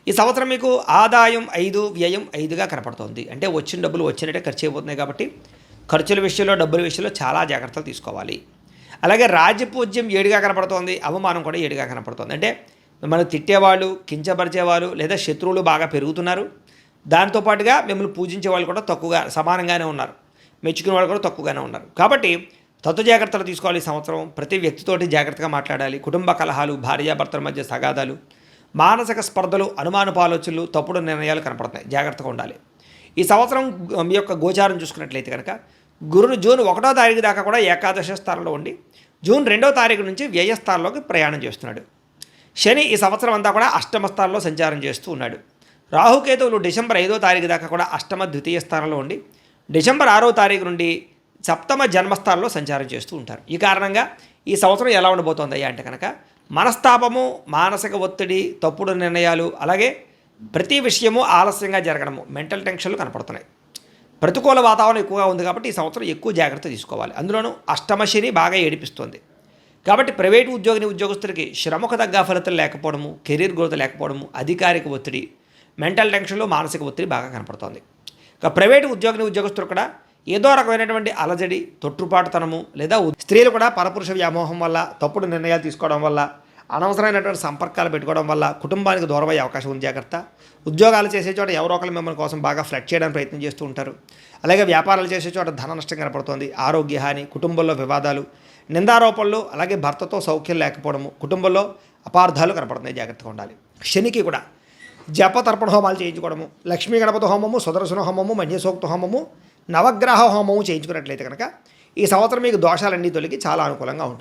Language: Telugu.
ఈ సంవత్సరం మీకు ఆదాయం 5, వ్యయం 5గా కనపడుతోంది. అంటే వచ్చిన డబ్బులు వచ్చినట్టే ఖర్చు అయిపోతున్నాయి కాబట్టి ఖర్చుల విషయంలో, డబ్బుల విషయంలో చాలా జాగ్రత్తలు తీసుకోవాలి. అలాగే రాజపూజ్యం 7గా కనపడుతోంది, అవమానం కూడా 7గా కనపడుతోంది. అంటే మిమ్మల్ని తిట్టేవాళ్ళు, కించపరిచేవాళ్ళు లేదా శత్రువులు బాగా పెరుగుతున్నారు. దాంతోపాటుగా మిమ్మల్ని పూజించే వాళ్ళు కూడా తక్కువగా సమానంగానే ఉన్నారు, మెచ్చుకునే వాళ్ళు కూడా తక్కువగానే ఉన్నారు. కాబట్టి తత్వ జాగ్రత్తలు తీసుకోవాలి. ఈ సంవత్సరం ప్రతి వ్యక్తితోటి జాగ్రత్తగా మాట్లాడాలి. కుటుంబ కలహాలు, భార్యాభర్తల మధ్య తగాదాలు, మానసిక స్పర్ధలు, అనుమానపు ఆలోచనలు, తప్పుడు నిర్ణయాలు కనపడుతున్నాయి, జాగ్రత్తగా ఉండాలి. ఈ సంవత్సరం మీ యొక్క గోచారం చూసుకున్నట్లయితే కనుక గురుడు జూన్ 1వ తారీఖు దాకా కూడా ఏకాదశ స్థానంలో ఉండి జూన్ 2వ తారీఖు నుంచి వ్యయస్థానంలోకి ప్రయాణం చేస్తున్నాడు. శని ఈ సంవత్సరం అంతా కూడా అష్టమ స్థానంలో సంచారం చేస్తూ ఉన్నాడు. రాహుకేతువులు డిసెంబర్ 5వ తారీఖు దాకా కూడా అష్టమ ద్వితీయ స్థానంలో ఉండి డిసెంబర్ 6వ తారీఖు నుండి సప్తమ జన్మస్థానంలో సంచారం చేస్తూ ఉంటారు. ఈ కారణంగా ఈ సంవత్సరం ఎలా ఉండబోతోందయ్యా అంటే కనుక మనస్తాపము, మానసిక ఒత్తిడి, తప్పుడు నిర్ణయాలు, అలాగే ప్రతి విషయము ఆలస్యంగా జరగడము, మెంటల్ టెన్షన్లు కనపడుతున్నాయి. ప్రతికూల వాతావరణం ఎక్కువగా ఉంది కాబట్టి ఈ సంవత్సరం ఎక్కువ జాగ్రత్త తీసుకోవాలి. అందులోనూ అష్టమ శని బాగా ఏడిపిస్తుంది కాబట్టి ప్రైవేటు ఉద్యోగస్తులకి శ్రమకు తగ్గ ఫలితాలు లేకపోవడము, కెరీర్ గ్రోత్ లేకపోవడము, అధికారిక ఒత్తిడి, మెంటల్ టెన్షన్లు, మానసిక ఒత్తిడి బాగా కనపడుతోంది. ఇక ప్రైవేటు ఉద్యోగస్తులు కూడా ఏదో రకమైనటువంటి అలజడి, తొట్టుపాటుతనము లేదా స్త్రీలు కూడా పరపురుష వ్యామోహం వల్ల, తప్పుడు నిర్ణయాలు తీసుకోవడం వల్ల, అనవసరమైనటువంటి సంపర్కాలు పెట్టుకోవడం వల్ల కుటుంబానికి దూరం అయ్యే అవకాశం ఉంది. జాగ్రత్త. ఉద్యోగాలు చేసే చోట ఎవరో ఒకరు మిమ్మల్ని కోసం బాగా ఫ్లడ్ చేయడానికి ప్రయత్నం చేస్తూ ఉంటారు. అలాగే వ్యాపారాలు చేసే చోట ధన నష్టం కనపడుతోంది, ఆరోగ్య హాని, కుటుంబంలో వివాదాలు, నిందారోపణలు, అలాగే భర్తతో సౌఖ్యం లేకపోవడము, కుటుంబంలో అపార్థాలు కనపడుతున్నాయి, జాగ్రత్తగా ఉండాలి. శనికి కూడా జప తర్పణ హోమాలు చేయించుకోవడము, లక్ష్మీ గణపతి హోమము, సుదర్శన హోమము, మన్యసూక్త హోమము, నవగ్రహ హోమము చేయించుకున్నట్లయితే కనుక ఈ సంవత్సరం మీకు దోషాలన్నీ తొలగి చాలా అనుకూలంగా ఉంటుంది.